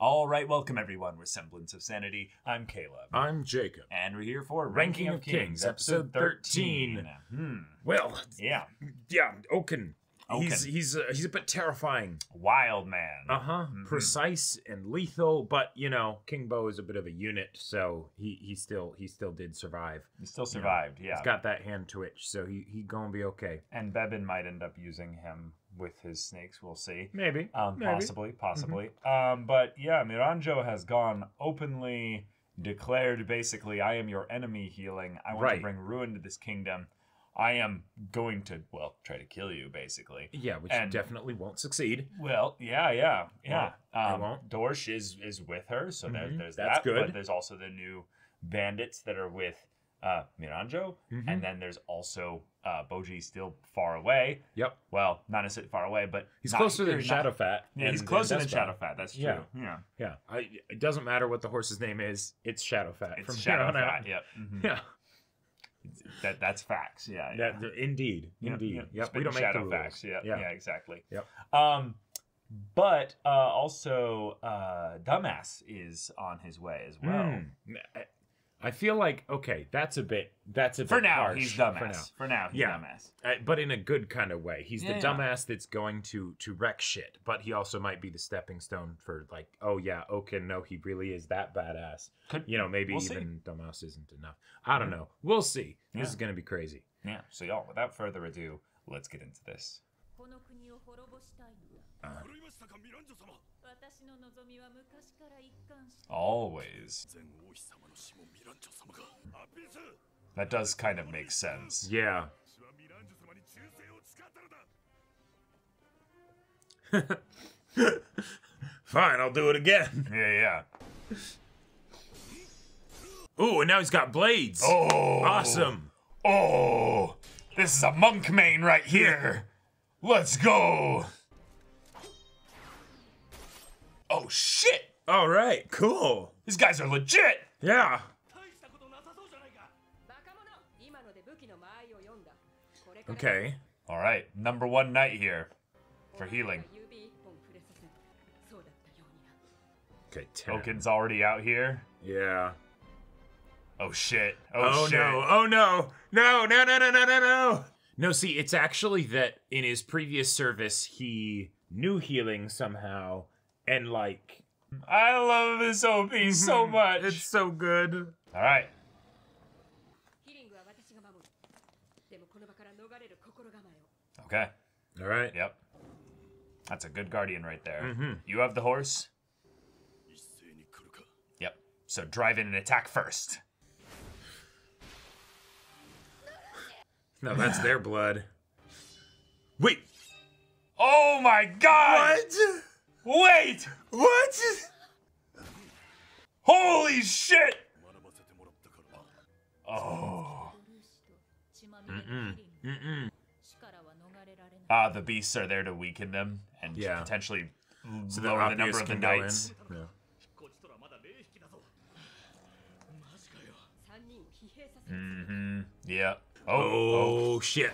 All right, welcome everyone. We're Semblance of Sanity. I'm Caleb. I'm Jacob. And we're here for Ranking of Kings, episode 13. Well, yeah, Oaken. He's a bit terrifying. Wild man. Precise and lethal, but you know, King Bo is a bit of a unit, so he still did survive. He still survived. Yeah, he's got that hand twitch, so he gonna be okay. And Bebin might end up using him with his snakes. We'll see. Maybe. Possibly. But yeah, Miranjo has gone openly declared basically, I am your enemy healing. I want to bring ruin to this kingdom. I am going to, well, try to kill you, basically. Yeah, which definitely won't succeed. Well, yeah. Well, won't. Dorsch is with her, so there's That's that. good. But there's also the new bandits that are with Miranjo, and then there's also Boji still far away. Yep. Well, not necessarily far away, but he's closer than Shadowfat. Yeah, he's closer than Shadowfat. That's true. Yeah. It doesn't matter what the horse's name is. It's Shadowfat. It's Shadowfat. Yep. Yeah. That's facts. Yeah. Indeed. Yep. We don't make shadow the rules. facts. Yeah, exactly. Yep. But also, Dumbass is on his way as well. I feel like that's a bit for now harsh. He's Dumbass. For now he's Dumbass. But in a good kind of way. He's the dumbass that's going to wreck shit. But he also might be the stepping stone for like, oh yeah, Oaken, no, he really is that badass. Maybe we'll even see. Dumbass isn't enough. I don't know. We'll see. This is gonna be crazy. Yeah. So y'all, without further ado, let's get into this. Always. That does kind of make sense. Yeah. Fine, I'll do it again. Yeah. Ooh, and now he's got blades. Oh. Awesome. Oh. This is a monk main right here. Let's go. Oh, shit. All right, cool. These guys are legit. Yeah. Okay. All right, number one knight here for healing. Okay, 10. Oaken's already out here. Yeah. Oh, shit. Oh, shit. No. Oh, no. No. No, see, it's actually that in his previous service, he knew healing somehow, and like... I love this OP so much. It's so good. All right. Okay. All right. Yep. That's a good guardian right there. You have the horse? Yep. So drive in and attack first. No, that's their blood. Wait. Oh my god! What? Wait! Holy shit! Oh. The beasts are there to weaken them and potentially lower the number of the knights. Yeah. Oh, shit.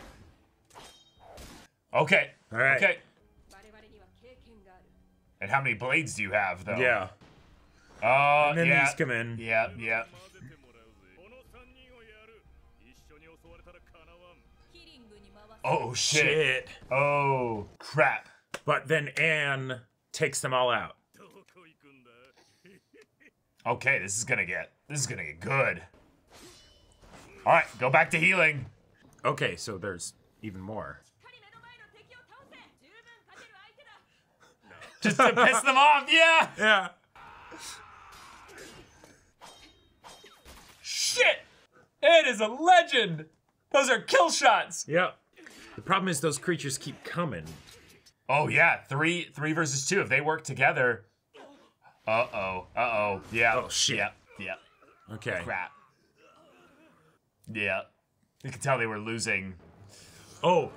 Okay. All right. Okay. And how many blades do you have, though? Yeah. And then these come in. Yeah. Oh, shit. Oh, crap. But then Anne takes them all out. Okay, this is gonna get good. All right, go back to healing. Okay, so there's even more. Just to piss them off, yeah. Yeah. Shit! It is a legend. Those are kill shots. Yep. The problem is those creatures keep coming. Oh yeah, three versus two. If they work together. Uh-oh. Yeah. Oh shit. Yeah. Okay. Crap. Yeah. You can tell they were losing. Oh.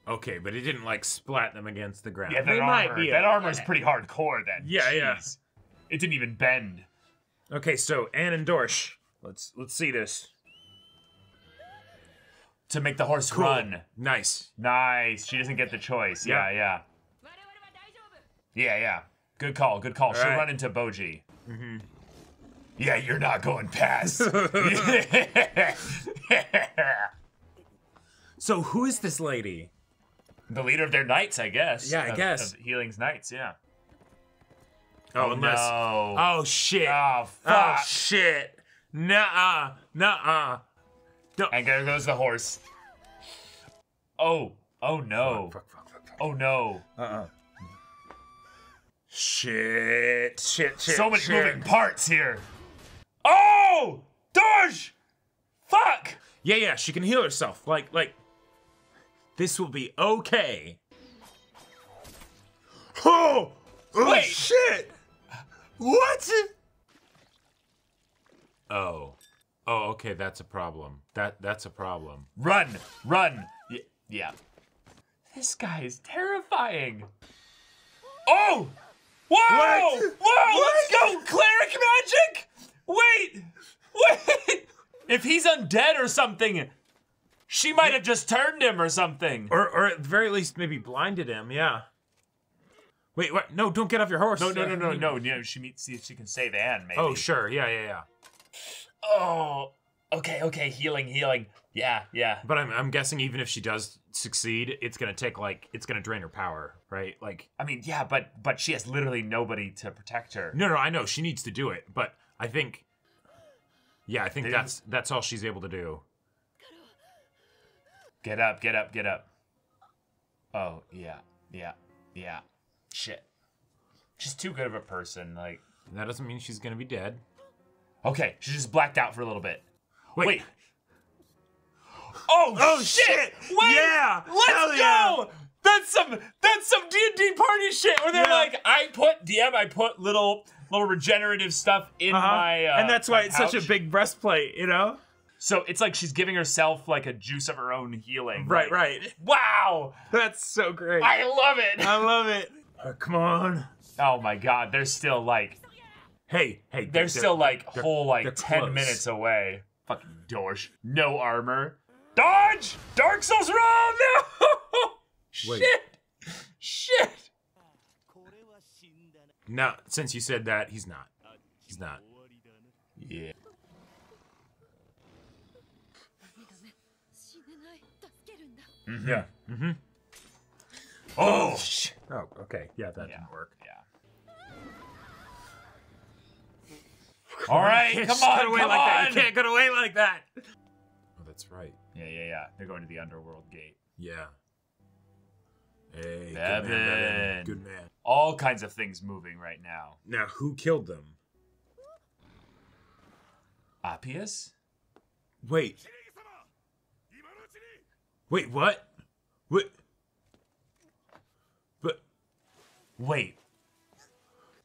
Okay, but it didn't like splat them against the ground. Yeah, that armor's pretty hardcore then. Yeah. It didn't even bend. Okay, so Anne and Dorsch. Let's see this. To make the horse run. Nice. She doesn't get the choice. Yeah. Good call. Good call. All She'll right. run into Boji. Mm-hmm. Yeah, you're not going past. So who is this lady? The leader of their knights, I guess. Yeah, I guess. Of Healing's knights, yeah. Oh, unless... no. Oh, shit. Oh, fuck. Oh, shit. Nuh-uh. Nuh-uh. And there goes the horse. Oh. Oh, no. Fuck. Oh, no. Shit. So many moving parts here. Oh! Dodge! Fuck! Yeah, she can heal herself. Like, this will be okay. Oh! Wait! Shit! What? Oh, okay, that's a problem. That's a problem. Run! Yeah. This guy is terrifying. Oh! Whoa! What? Whoa! Let's go! Cleric magic! Wait! If he's undead or something, she might have just turned him or something. Or at the very least, maybe blinded him. Yeah. Wait, what? No, don't get off your horse. No. She can save Anne, maybe. Oh, sure. Yeah. Oh. Okay. Healing. Yeah. But I'm guessing even if she does succeed, it's gonna take it's gonna drain her power, right? Like, I mean, yeah, but she has literally nobody to protect her. No, I know she needs to do it, but I think that's all she's able to do. Get up. Oh, yeah. Shit. She's too good of a person, like. That doesn't mean she's gonna be dead. Okay, she just blacked out for a little bit. Wait. Oh shit! Wait! Yeah! Let's go! That's some D&D party shit where they're like, I put little regenerative stuff in my and that's why my it's pouch. such a big breastplate, you know? So it's like she's giving herself like a juice of her own healing. Right, like, right. Wow! That's so great. I love it! I love it. Come on. Oh my god, they're still like Hey, they're still like whole like they're 10 close. minutes away. Fucking dorsh. No armor. Dodge! Dark Souls roll! No! Wait. Shit! No, since you said that, he's not. Yeah. Yeah. Mm-hmm. Oh! Oh, okay. Yeah, that didn't work. Yeah. All right, You come can't on, get away come like on! that. You can't get away like that. Oh, that's right. Yeah. They're going to the underworld gate. Yeah. Hey, Bevan. Good man. All kinds of things moving right now. Now, who killed them? Appius? Wait, what? Wait.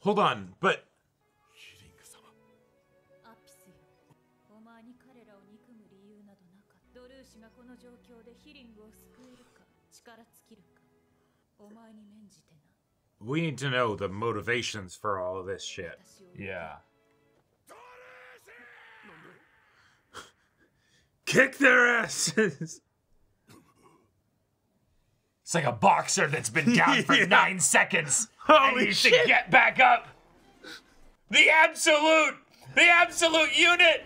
Hold on, but... We need to know the motivations for all of this shit. Yeah. Kick their asses! It's like a boxer that's been down for 9 seconds. Holy and needs shit. to get back up. The absolute unit.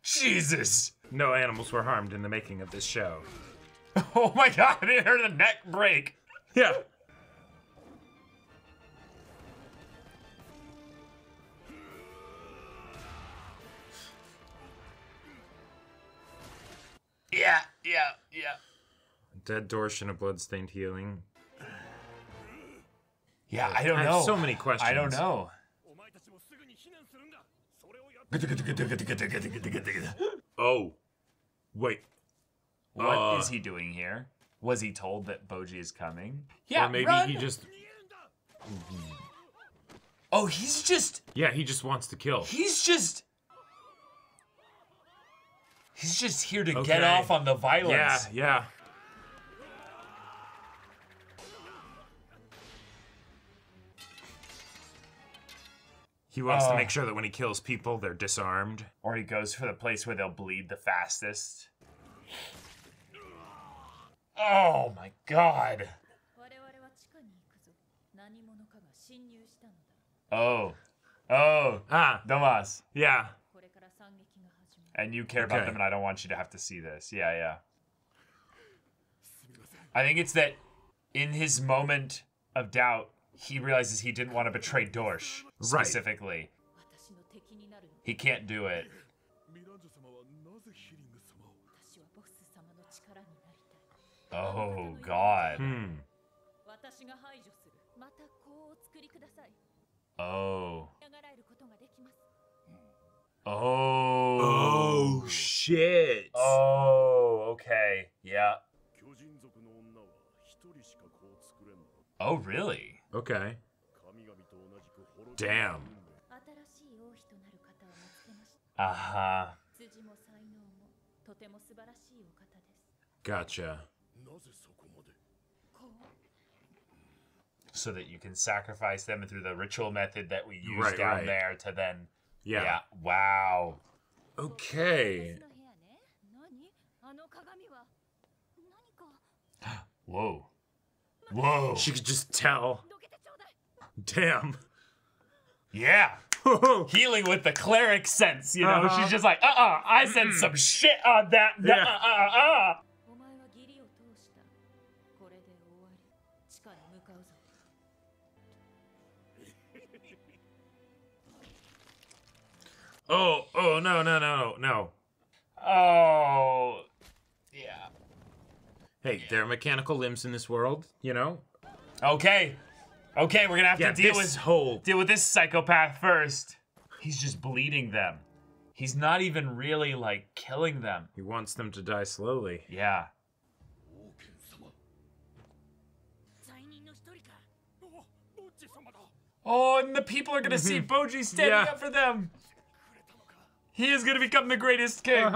Jesus. No animals were harmed in the making of this show. Oh my god, I didn't hear the neck break. Yeah. Yeah. Dead Dorsch and a bloodstained healing. Yeah, I don't I know. have so many questions. I don't know. Oh. Wait. What is he doing here? Was he told that Boji is coming? Yeah, or maybe run. he just... Oh, he's just... Yeah, he just wants to kill. He's just here to get Okay. off on the violence. Yeah. He wants to make sure that when he kills people, they're disarmed. Or he goes for the place where they'll bleed the fastest. Oh my god. Oh. Oh. Domas. Yeah. And you care about them, and I don't want you to have to see this. Yeah, yeah. I think it's that in his moment of doubt, he realizes he didn't want to betray Dorsch, specifically. Right. He can't do it. Oh, God. Oh. Oh, shit. Oh, okay. Yeah. Oh, really? Okay. Damn. Uh-huh. Gotcha. So that you can sacrifice them through the ritual method that we use down there to then... Yeah. Wow. Okay. Whoa. Whoa. She could just tell. Damn. Yeah. Healing with the cleric sense, you know? She's just like, I said some shit on that. Oh, no. Oh, yeah. Hey, there are mechanical limbs in this world, you know? Okay, we're gonna have to deal with this psychopath first. He's just bleeding them. He's not even really, like, killing them. He wants them to die slowly. Yeah. Oh, and the people are gonna see Boji standing up for them. He is gonna become the greatest king.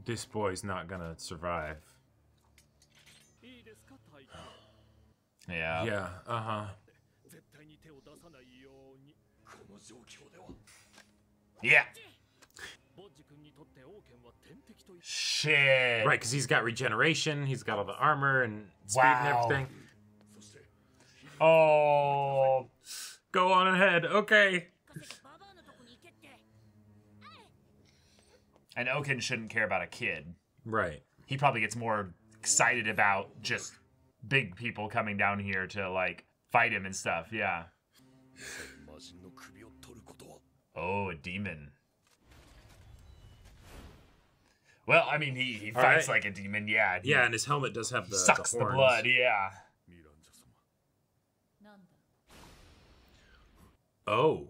This boy's not gonna survive. Yeah. Yeah, Yeah. Shit. Right, because he's got regeneration, he's got all the armor and speed and everything. Oh. Go on ahead, okay. And Oaken shouldn't care about a kid. Right. He probably gets more excited about just big people coming down here to, like, fight him and stuff, yeah. Oh, a demon. Well, I mean, he fights like a demon, yeah. Yeah, and his helmet does have the sucks the blood, yeah. Oh.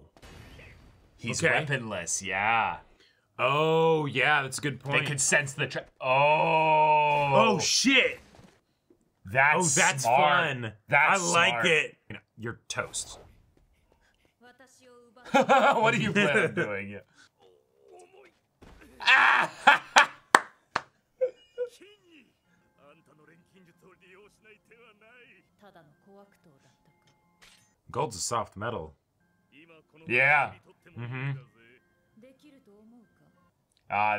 He's weaponless, yeah. Oh, yeah, that's a good point. They could sense the trap. Oh, shit. That's smart. Fun. That's I like it. You know, you're toast. What do you plan on doing? Yeah. Gold's a soft metal. Yeah. Mm-hmm.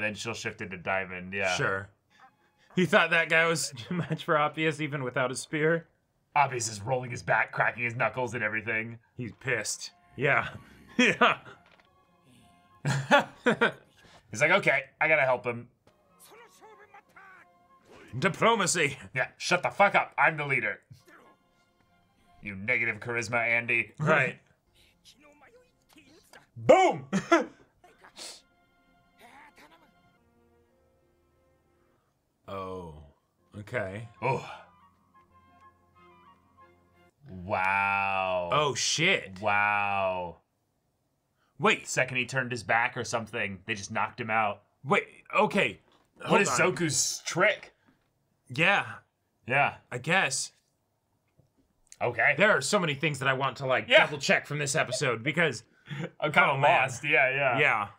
Then she'll shift into diamond, yeah. Sure. He thought that guy was a match for Oppius even without a spear? Oppius is rolling his back, cracking his knuckles and everything. He's pissed. Yeah. Yeah. He's like, okay, I gotta help him. Diplomacy. Yeah, shut the fuck up. I'm the leader. You negative charisma, Andy. Right. Boom! Oh. Okay. Oh. Wow. Oh, shit. Wow. Wait. Second he turned his back or something, they just knocked him out. Wait, okay. What is Zoku's trick? Yeah. Yeah. I guess. Okay. There are so many things that I want to, like, double check from this episode because... I'm kind of lost. Yeah.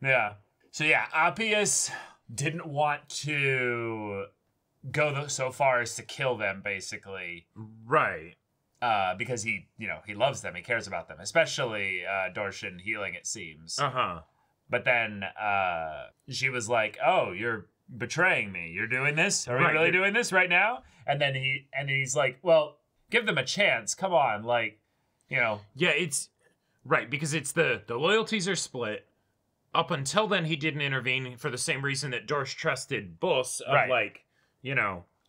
Yeah. So, yeah, Oppius didn't want to go so far as to kill them, basically. Right. because he loves them, he cares about them, especially Dorshin healing, it seems. But then she was like, "Oh, you're betraying me. You're doing this? Are we really doing this right now?" And then he's like, "Well, give them a chance. Come on, like, Yeah, it's right because it's the loyalties are split. Up until then, he didn't intervene for the same reason that Dorsh trusted Bus of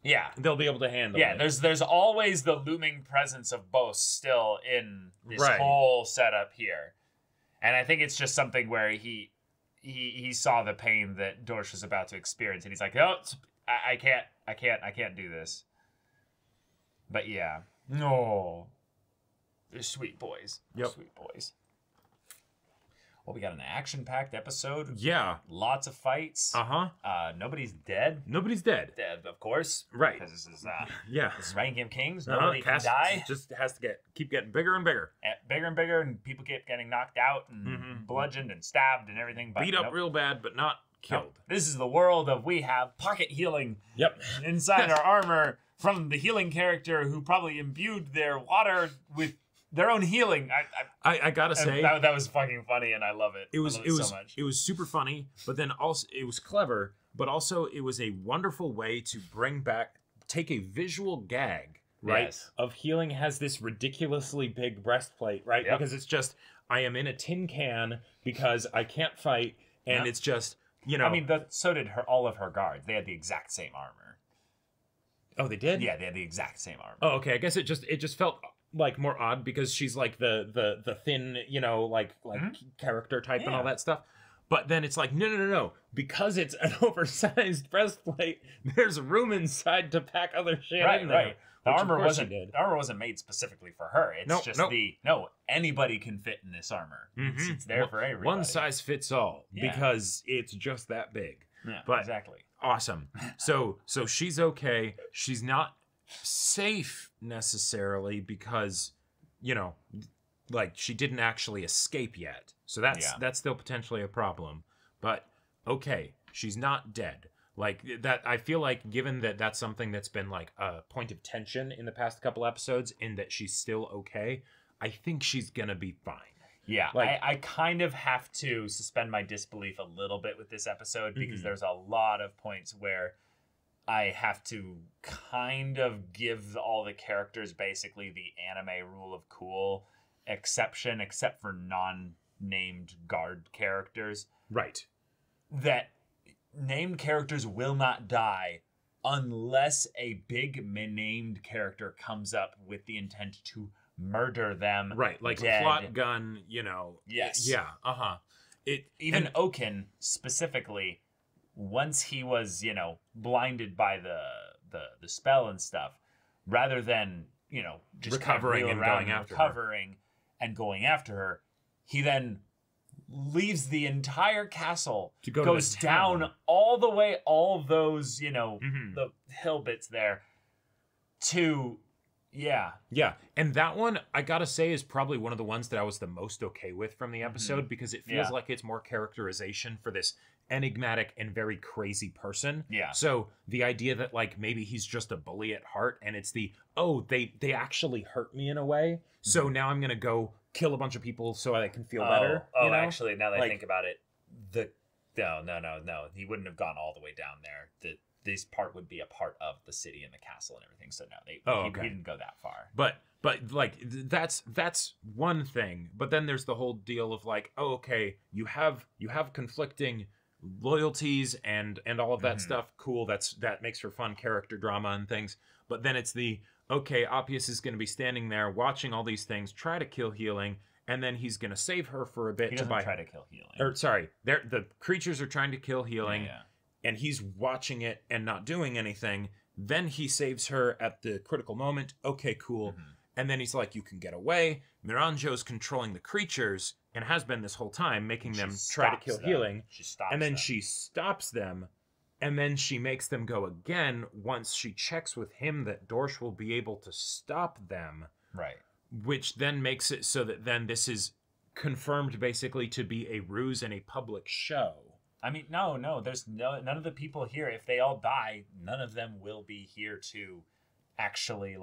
yeah, they'll be able to handle it. Yeah, there's always the looming presence of Bus still in this whole setup here. And I think it's just something where he saw the pain that Dorsh was about to experience, and he's like, "Oh, I can't do this." But yeah, no, they're sweet boys. They're sweet boys. Well, we got an action-packed episode. Yeah, lots of fights. Nobody's dead. Nobody's dead. Dead, of course. Right. Because this is this is Ranking of Kings. Nobody can die. Just has to keep getting bigger and bigger. Bigger and bigger, and people keep getting knocked out and bludgeoned and stabbed and everything. But beat up real bad, but not killed. Nope. This is the world of we have pocket healing. Yep. Inside our armor from the healing character who probably imbued their water with their own healing. I gotta say that was fucking funny, and I love it. It was so much. It was super funny, but then also it was clever, but also it was a wonderful way to take a visual gag, right? Yes. Of healing has this ridiculously big breastplate, right? Yep. Because it's just I am in a tin can because I can't fight, and it's just I mean, so did all of her guards. They had the exact same armor. Oh, they did? Yeah, they had the exact same armor. Oh, okay. I guess it just felt like more odd because she's like the thin, character type and all that stuff. But then it's like, no. Because it's an oversized breastplate, there's room inside to pack other shit in there. Right. The armor wasn't made specifically for her. It's anybody can fit in this armor. It's there for everybody. One size fits all because it's just that big. Yeah, but exactly. Awesome. So she's okay. She's not safe necessarily because she didn't actually escape yet, so that's still potentially a problem, but okay, she's not dead like that. I feel like given that that's something that's been like a point of tension in the past couple episodes in that she's still okay, I think she's gonna be fine. Yeah, I kind of have to suspend my disbelief a little bit with this episode because there's a lot of points where I have to kind of give all the characters basically the anime rule of cool exception, except for non-named guard characters. Right. That named characters will not die unless a big named character comes up with the intent to murder them. Right, like dead. Plot gun, Yes. Yeah, Even Oaken specifically, once he was, blinded by the spell and stuff, rather than, just recovering kind of and going after her, he then leaves the entire castle, goes down all the way, all those, the hill bits there, to... Yeah. And that one, I gotta say, is probably one of the ones that I was the most okay with from the episode because it feels like it's more characterization for this enigmatic and very crazy person. Yeah. So the idea that like maybe he's just a bully at heart and it's they actually hurt me in a way. So now I'm gonna go kill a bunch of people so I can feel better. Actually, now that I think about it, no. He wouldn't have gone all the way down there. This part would be a part of the city and the castle and everything. So no, he didn't go that far. But like that's one thing. But then there's the whole deal of like, oh, okay, you have conflicting loyalties and all of that stuff. Cool, that makes for fun character drama and things. But then it's Appius is going to be standing there watching all these things, try to kill Healing, and then he's going to save her for a bit. He doesn't try to kill Healing. Or sorry, the creatures are trying to kill Healing. Yeah. And he's watching it and not doing anything. Then he saves her at the critical moment. Okay, cool. And then he's like, you can get away. Miranjo's controlling the creatures and has been this whole time, making them try to kill Healing. She stops them. And then she makes them go again once she checks with him that Dorsh will be able to stop them. Right. Which then makes it so that then this is confirmed basically to be a ruse and a public show. I mean, no, there's none of the people here. If they all die, none of them will be here to actually,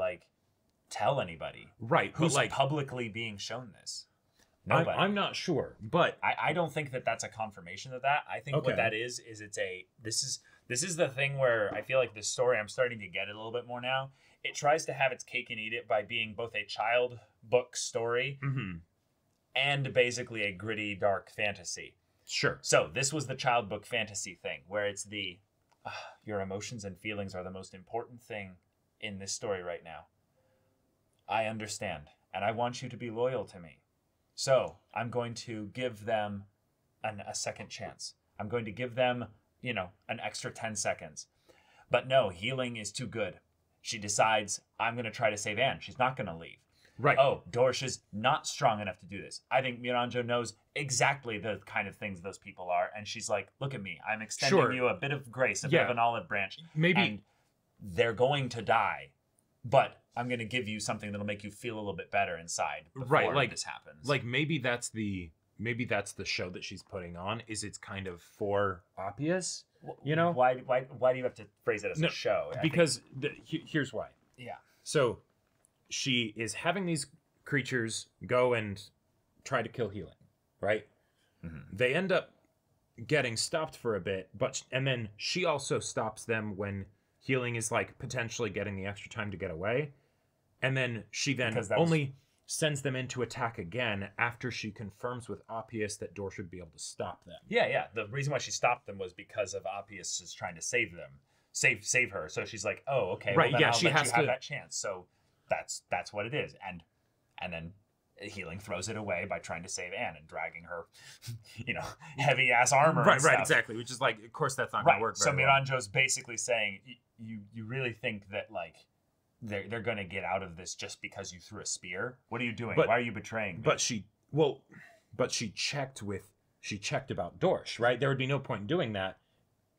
tell anybody. Right. Who's like publicly being shown this? Nobody. I'm not sure, but I don't think that that's a confirmation of that. I think what that is this is the thing where I feel like this story, I'm starting to get it a little bit more now. It tries to have its cake and eat it by being both a child book story and basically a gritty, dark fantasy. Sure. So this was the child book fantasy thing, where it's your emotions and feelings are the most important thing in this story right now. I understand, and I want you to be loyal to me. So I'm going to give them a second chance. I'm going to give them, an extra 10 seconds. But no, healing is too good. She decides, I'm going to try to save Anne. She's not going to leave. Right. Oh, Dorsch is not strong enough to do this. I think Miranjo knows exactly the kind of things those people are. And she's like, look at me. I'm extending you a bit of grace, a bit of an olive branch. Maybe. And they're going to die. But I'm going to give you something that'll make you feel a little bit better inside before this happens. Like maybe that's the show that she's putting on, is it's kind of for Appius, Why do you have to phrase it as a show? Because here's why. Yeah. So she is having these creatures go and try to kill healing, right? Mm-hmm. They end up getting stopped for a bit, and then she also stops them when healing is like potentially getting the extra time to get away. And then she only sends them in to attack again after she confirms with Appius that Dorsch should be able to stop them. Yeah. The reason why she stopped them was because of Appius is trying to save them, save her. So she's like, oh, okay, right? Well, then she has to have that chance. So that's what it is. And then healing throws it away by trying to save Anne and dragging her, heavy ass armor. Right, exactly. Which is like, of course, that's not going to work. So Miranjo's basically saying, you really think that like they're going to get out of this just because you threw a spear? What are you doing? Why are you betraying me? But she checked about Dorsch, right? There would be no point in doing that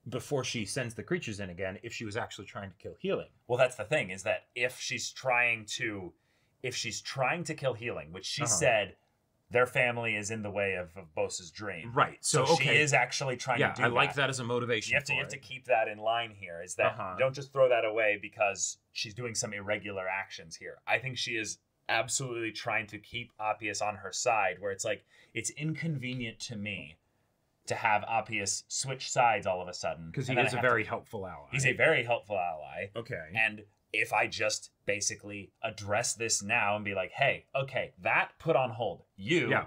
before she sends the creatures in again if she was actually trying to kill healing. Well, that's the thing, is that if she's trying to kill healing, which she said their family is in the way of Bosa's dream. Right. So she is actually trying to do that. I like that as a motivation. You have to keep that in line here, is that don't just throw that away because she's doing some irregular actions here. I think she is absolutely trying to keep Appius on her side, where it's like, it's inconvenient to me to have Appius switch sides all of a sudden. Because he is a very helpful ally. He's a very helpful ally. Okay. And if I just basically address this now and be like, hey, okay, that put on hold.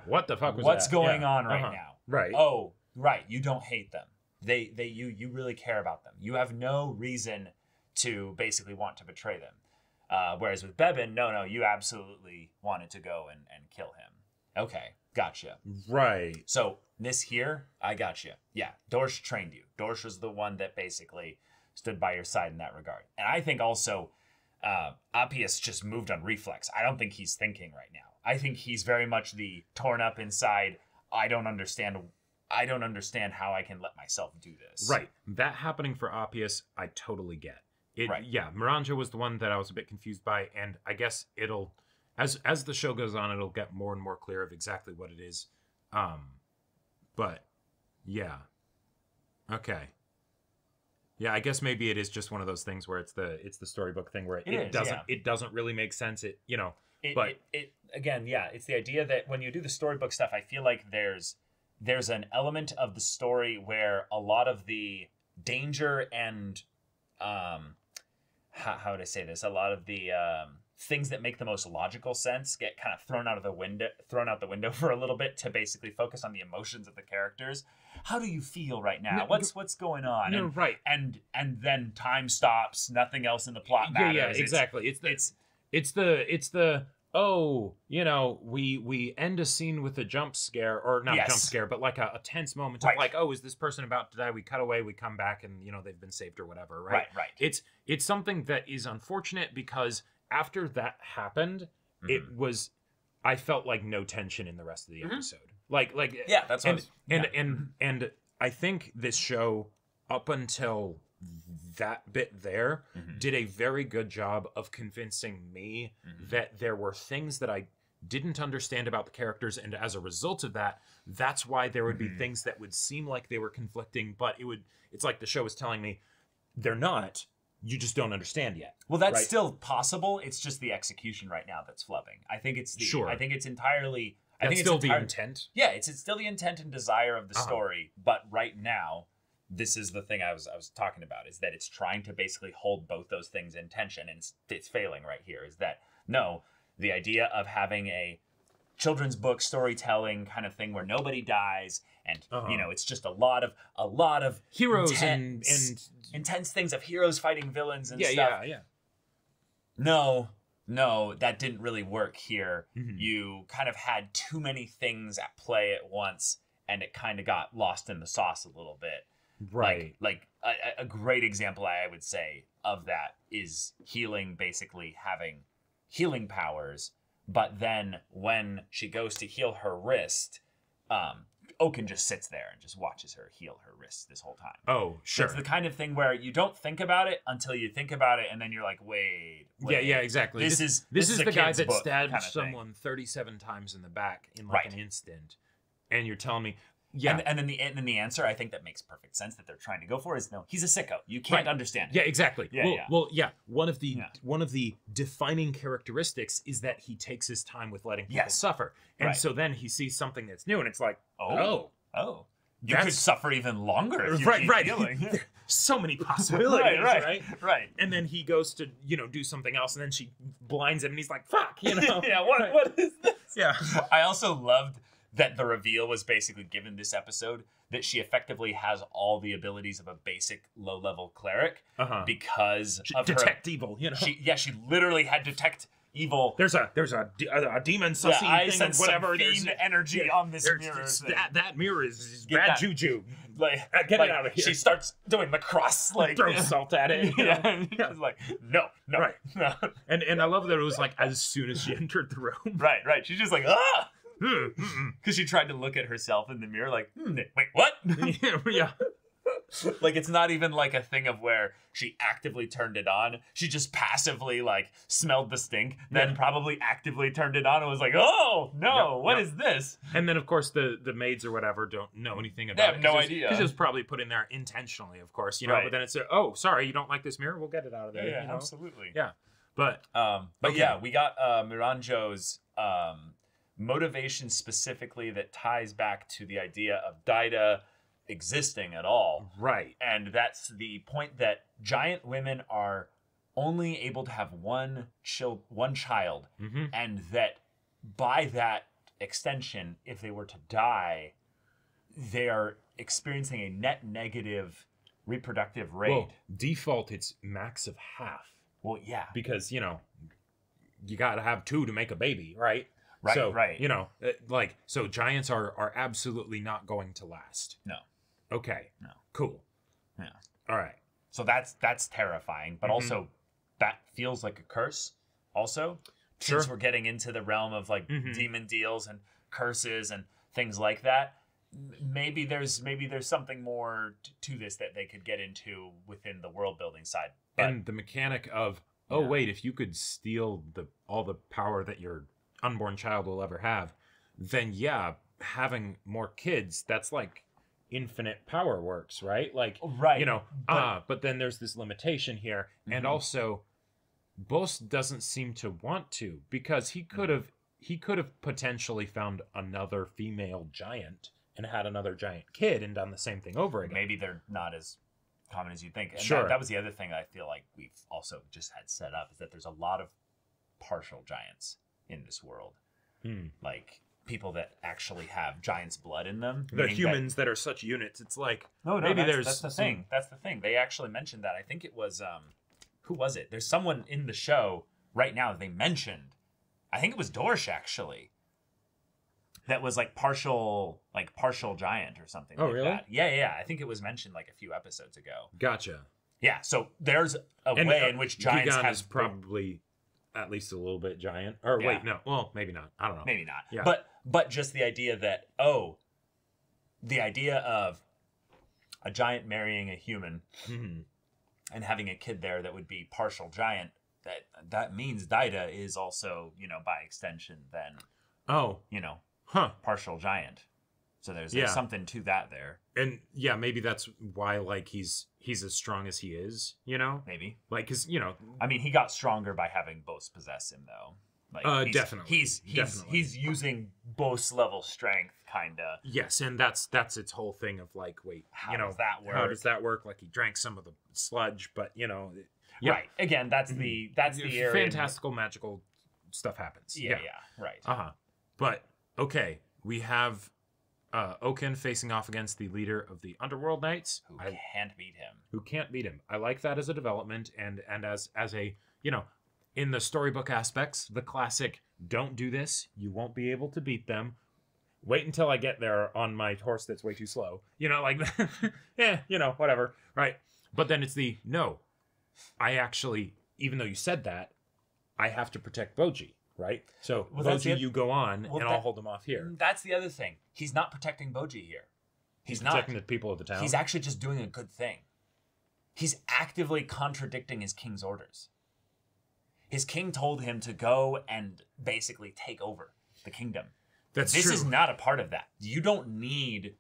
What the fuck was what's going on right now? Right. Oh, right. You don't hate them. You really care about them. You have no reason to basically want to betray them. Whereas with Bebin, no, you absolutely wanted to go and kill him. Okay, gotcha. Right. So this here, I gotcha. Yeah, Dorsch trained you. Dorsch was the one that basically stood by your side in that regard. And I think also Appius just moved on reflex. I don't think he's thinking right now. I think he's very much the torn up inside, I don't understand how I can let myself do this. Right. That happening for Appius, I totally get. Right. Yeah, Miranjo was the one that I was a bit confused by, and I guess it'll, as the show goes on, it'll get more and more clear of exactly what it is. But yeah. Okay. Yeah, I guess maybe it is just one of those things where it's the storybook thing where it doesn't really make sense. Again, it's the idea that when you do the storybook stuff, I feel like there's an element of the story where a lot of the danger and how would I say this? A lot of the things that make the most logical sense get kind of thrown out the window for a little bit to basically focus on the emotions of the characters. How do you feel right now? What's going on? No, right. And then time stops. Nothing else in the plot matters. Yeah, exactly. It's the we end a scene with a jump scare, or not jump scare, but like a tense moment of like, oh, is this person about to die? We cut away, we come back, and they've been saved or whatever, right? Right. It's something that is unfortunate because after that happened, I felt like no tension in the rest of the episode. That's and I think this show up until that bit there did a very good job of convincing me that there were things that I didn't understand about the characters, and as a result of that, that's why there would be things that would seem like they were conflicting, but it's like the show was telling me they're not. you just don't understand yet. Well, that's still possible. It's just the execution right now that's flubbing. I think it's I think it's entirely. I think it's still the intent. Yeah, it's still the intent and desire of the story. But right now, this is the thing I was talking about, is that it's trying to basically hold both those things in tension, and it's failing right here. Is that the idea of having a children's book storytelling kind of thing where nobody dies, and it's just a lot of heroes and intense things of heroes fighting villains and stuff. Yeah. No, that didn't really work here. You kind of had too many things at play at once, and it kind of got lost in the sauce a little bit. Right. Like a great example I would say of that is healing, basically having healing powers, but then when she goes to heal her wrist, Oaken just sits there and just watches her heal her wrist this whole time. Oh, sure. It's the kind of thing where you don't think about it until you think about it, and then you're like, wait. Yeah, exactly. This is the guy that stabbed someone 37 times in the back in like an instant, and you're telling me, and then the answer I think that makes perfect sense that they're trying to go for is no, he's a sicko. You can't understand it. Yeah, exactly. Well, one of the defining characteristics is that he takes his time with letting people suffer, and so then he sees something that's new, and it's like, oh. You could suffer even longer if you keep healing. So many possibilities, right. And then he goes to, do something else, and then she blinds him, and he's like, fuck, what is this? Yeah. I also loved that the reveal was basically given this episode that she effectively has all the abilities of a basic low-level cleric because of detect evil, She literally had detect evil. There's a demon sussy thing or whatever. There's energy on this mirror. That mirror is bad juju. Get it out of here. She starts doing the cross, throw salt at it. She's like, no, no. And I love that it was like as soon as she entered the room. Right. She's just like, ah. Because she tried to look at herself in the mirror like, wait, what? Yeah. Like, it's not even like a thing of where she actively turned it on. She just passively smelled the stink, then probably actively turned it on and was like, oh no, what is this? And then of course the maids or whatever don't know anything about it. They have no idea. Because it was probably put in there intentionally, of course, but then it's oh, sorry, you don't like this mirror? We'll get it out of there. Yeah, absolutely. Yeah. But yeah, we got Miranjo's motivation specifically that ties back to the idea of Daida existing at all. Right. And that's the point that giant women are only able to have one child, and that by that extension, if they were to die, they are experiencing a net negative reproductive rate. Well, default, it's max of half. Well, yeah. Because, you got to have 2 to make a baby, right? Right, so, right. So giants are absolutely not going to last. No. Okay. No. Cool. Yeah. All right. So that's terrifying, but also that feels like a curse also. Sure. Since we're getting into the realm of demon deals and curses and things like that, maybe there's something more to this that they could get into within the world building side. But, and the mechanic of, wait, if you could steal all the power that your unborn child will ever have, then having more kids, that's like infinite power works, right? Like, right. But then there's this limitation here, and also Boss doesn't seem to want to, because he could have potentially found another female giant and had another giant kid and done the same thing over again. Maybe they're not as common as you think. And sure. That was the other thing I feel like we've also just had set up, is that there's a lot of partial giants in this world. Like people that actually have giant's blood in them. The humans that are such units. It's like, no, maybe that's the thing. That's the thing. They actually mentioned that. I think it was who was it? There's someone in the show right now they mentioned. I think it was Dorsch actually. That was partial giant or something. Oh, like really? That. Yeah. I think it was mentioned a few episodes ago. Gotcha. Yeah. So there's a way in which giants Gigan have is probably at least a little bit giant. Or wait, no. Well, maybe not. I don't know. Maybe not. Yeah. But just the idea that the idea of a giant marrying a human and having a kid there that would be partial giant, that means Daida is also, by extension then partial giant. So there's something to that there. And yeah, maybe that's why like he's as strong as he is, you know? Maybe. Like, cause you know, I mean, he got stronger by having Bose possess him, though. Like, definitely. He's using Bose level strength, kinda. Yes, and that's its whole thing of like, wait, how does that work? How does that work? Like he drank some of the sludge, but you know, right. Again, that's the area. Fantastical, magical stuff happens. Yeah, right. But okay, we have Oaken facing off against the leader of the Underworld Knights, who can't beat him. Who can't beat him. I like that as a development, and as a, you know, in the storybook aspects, the classic "don't do this, you won't be able to beat them. Wait until I get there on my horse that's way too slow." You know, like, yeah, you know, whatever, right? But then it's the no. I actually, even though you said that, I have to protect Boji. Right? So, Boji, you go on, and I'll hold him off here. That's the other thing. He's not protecting Boji here. He's not protecting the people of the town. He's actually just doing a good thing. He's actively contradicting his king's orders. His king told him to go and basically take over the kingdom. That's true. This is not a part of that. You don't need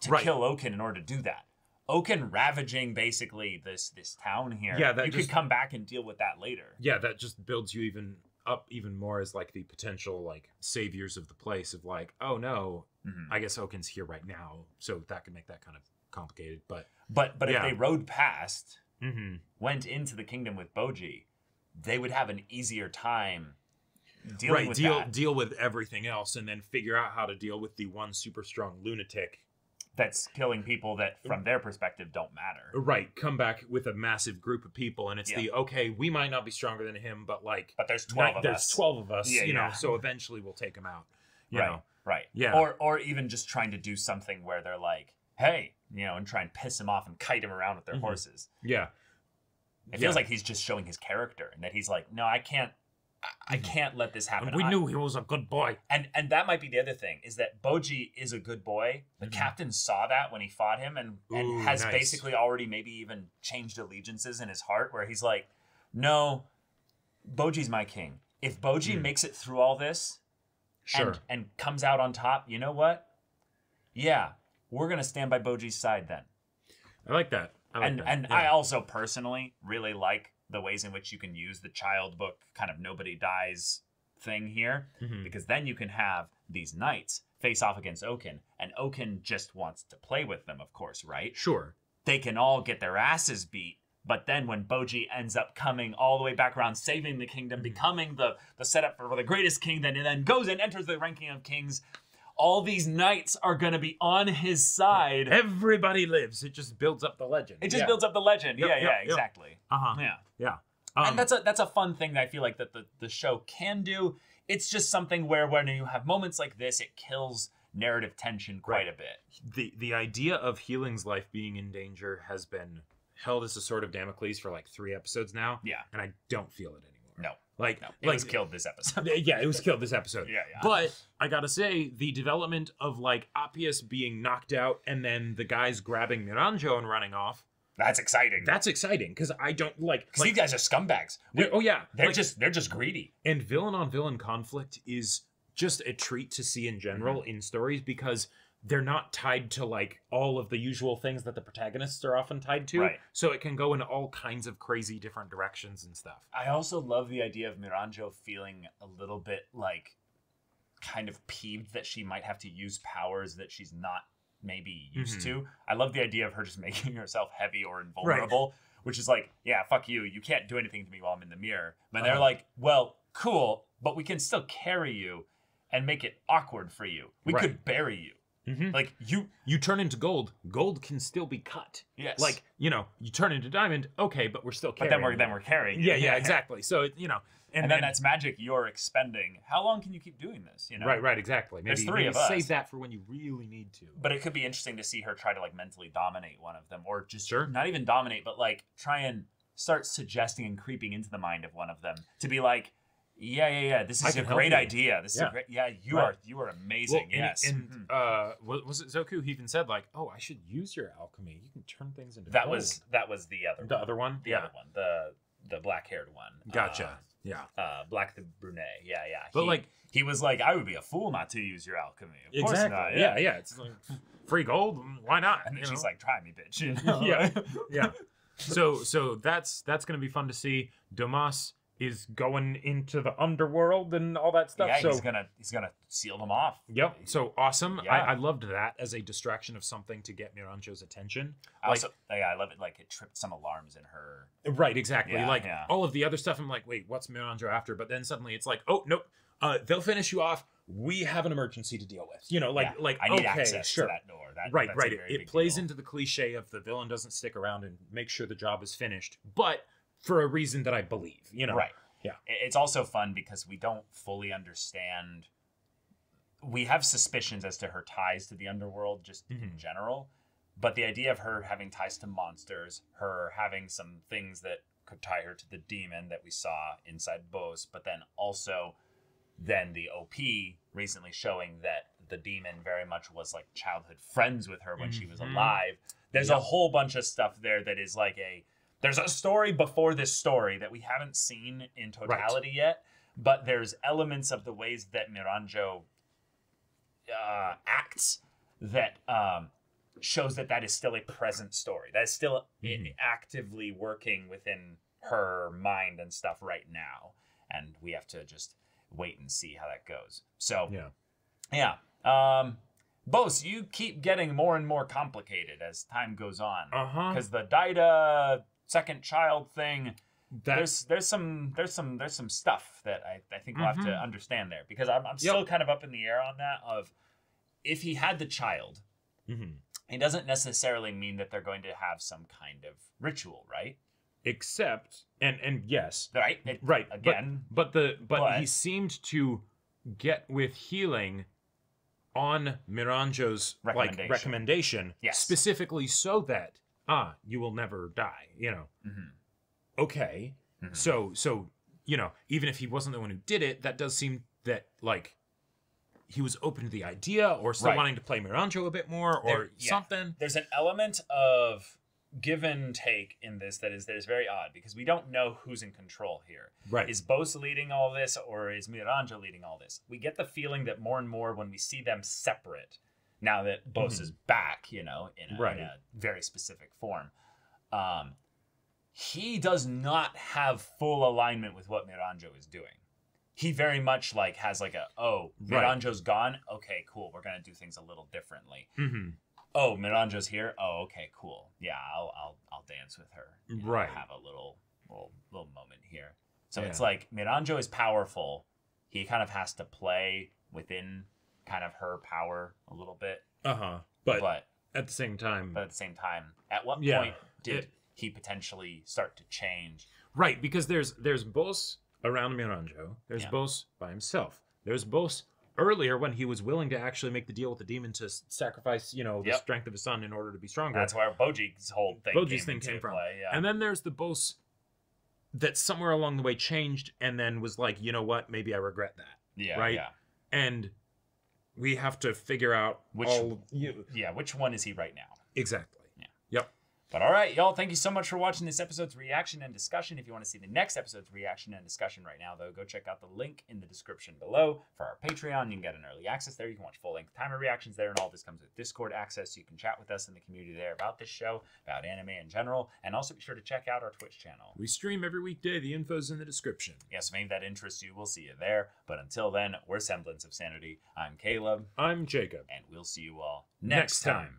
to kill Oaken in order to do that. Oaken ravaging basically this town here. Yeah, you could come back and deal with that later. Yeah, that just builds you even more as like the potential like saviors of the place of like, oh no, I guess Oaken's here right now, so that could make that kind of complicated. But if they rode past, went into the kingdom with Boji, they would have an easier time dealing with that. Deal with everything else, and then figure out how to deal with the one super strong lunatic that's killing people that, from their perspective, don't matter. Right. Come back with a massive group of people, and it's okay, we might not be stronger than him, but like... But there's 12 of us. There's 12 of us, you know, so eventually we'll take him out. You know? Right. Yeah. Or even just trying to do something where they're like, hey, you know, and try and piss him off and kite him around with their horses. Yeah. It feels like he's just showing his character, and that he's like, no, I can't let this happen. We knew he was a good boy. And that might be the other thing, is that Boji is a good boy. The captain saw that when he fought him and has basically already maybe even changed allegiances in his heart, where he's like, no, Boji's my king. If Boji makes it through all this and comes out on top, you know what? Yeah, we're going to stand by Boji's side then. I like that. I also personally really like the ways in which you can use the child book kind of nobody dies thing here, because then you can have these knights face off against Oaken, and Oaken just wants to play with them, of course, right? Sure. They can all get their asses beat, but then when Boji ends up coming all the way back around, saving the kingdom, becoming the setup for the greatest king, and then goes and enters the ranking of kings, all these knights are going to be on his side. Everybody lives. It just builds up the legend. It just builds up the legend. Yep, exactly. Yeah. And that's a fun thing that I feel like that the show can do. It's just something where when you have moments like this, it kills narrative tension quite a bit. The idea of Healing's life being in danger has been held as a sword of Damocles for like 3 episodes now. Yeah. And I don't feel it anymore. No. It was killed this episode. Yeah, it was killed this episode. Yeah. But I gotta say, the development of like Appius being knocked out and then the guys grabbing Miranjo and running off. That's exciting. That's exciting because I don't like. These guys are scumbags. They're just greedy. And villain on villain conflict is just a treat to see in general in stories, because they're not tied to like all of the usual things that the protagonists are often tied to. Right. So it can go in all kinds of crazy different directions and stuff. I also love the idea of Miranjo feeling a little bit like kind of peeved that she might have to use powers that she's not maybe used to. I love the idea of her just making herself heavy or invulnerable, which is like, yeah, fuck you. You can't do anything to me while I'm in the mirror. But they're like, well, cool, but we can still carry you and make it awkward for you. We could bury you. Like you turn into gold. Gold can still be cut. Yes. Like, you know, you turn into diamond. Okay, but we're still carrying. But then we're carrying. Yeah, exactly. So you know, and then that's magic you're expending. How long can you keep doing this? You know. Right. Exactly. There's 3 of us. Save that for when you really need to. But it could be interesting to see her try to like mentally dominate one of them, or just not even dominate, but like try and start suggesting and creeping into the mind of one of them to be like, yeah. This is a great idea. This is a great. Yeah, you are amazing. Well, yes. And was it Zoku? He even said like, "Oh, I should use your alchemy. You can turn things into that gold." was the other. The other one. The other one. the black-haired one. Gotcha. Yeah. Black the brunette. Yeah. But he was like, I would be a fool not to use your alchemy. Of course not. Yeah. It's like free gold. Why not? And then she's like, try me, bitch. You know? Yeah. So that's gonna be fun to see. Damas is going into the underworld and all that stuff. Yeah, so he's gonna seal them off. Yep. So awesome. Yeah. I loved that as a distraction of something to get Miranjo's attention. I love it. Like it tripped some alarms in her. Right. Exactly. Yeah, all of the other stuff. I'm like, wait, what's Miranjo after? But then suddenly it's like, oh nope. They'll finish you off. We have an emergency to deal with. You know, I need access to that door. Right. It plays into the cliche of the villain doesn't stick around and make sure the job is finished, but for a reason that I believe. You know. Right. Yeah. It's also fun because we don't fully understand. We have suspicions as to her ties to the underworld just in general, but the idea of her having ties to monsters, her having some things that could tie her to the demon that we saw inside Bose, but then also the OP recently showing that the demon very much was like childhood friends with her when she was alive. There's a whole bunch of stuff there that is like there's a story before this story that we haven't seen in totality yet, but there's elements of the ways that Miranjo acts that shows that is still a present story. That is still actively working within her mind and stuff right now. And we have to just wait and see how that goes. So, Bose, you keep getting more and more complicated as time goes on. Because the Daida second child thing, there's some stuff that I think we'll have to understand there, because I'm still kind of up in the air on that. Of if he had the child, it doesn't necessarily mean that they're going to have some kind of ritual, right? Except and yes, right again, but he seemed to get with healing on Miranjo's recommendation specifically so that you will never die, you know. Okay. So you know, even if he wasn't the one who did it, that does seem that like he was open to the idea, or still wanting to play Miranjo a bit more, or something. There's an element of give and take in this that is very odd, because we don't know who's in control here. Right. Is Bose leading all this, or is Miranjo leading all this? We get the feeling that more and more when we see them separate, now that Bose is back, you know, in a very specific form, he does not have full alignment with what Miranjo is doing. He very much like has like Miranjo's gone. Okay, cool. We're gonna do things a little differently. Oh, Miranjo's here. Oh, okay, cool. Yeah, I'll dance with her. Right. Have a little moment here. So it's like Miranjo is powerful. He kind of has to play within kind of her power a little bit. But at the same time, at what point did he potentially start to change? Right, because there's Bose around Miranjo. There's Bose by himself. There's Bose earlier when he was willing to actually make the deal with the demon to sacrifice, you know, the strength of his son in order to be stronger. That's where Boji's whole thing came from. Play, And then there's the Bose that somewhere along the way changed and then was like, you know what, maybe I regret that. Yeah. Right? Yeah. And we have to figure out which one is he right now? Exactly. Yeah. Yep. But all right, y'all, thank you so much for watching this episode's reaction and discussion. If you want to see the next episode's reaction and discussion right now, though, go check out the link in the description below for our Patreon. You can get an early access there. You can watch full-length timer reactions there, and all this comes with Discord access, so you can chat with us in the community there about this show, about anime in general, and also be sure to check out our Twitch channel. We stream every weekday. The info's in the description. Yes, maybe that interests you. We'll see you there. But until then, we're Semblance of Sanity. I'm Caleb. I'm Jacob. And we'll see you all next time.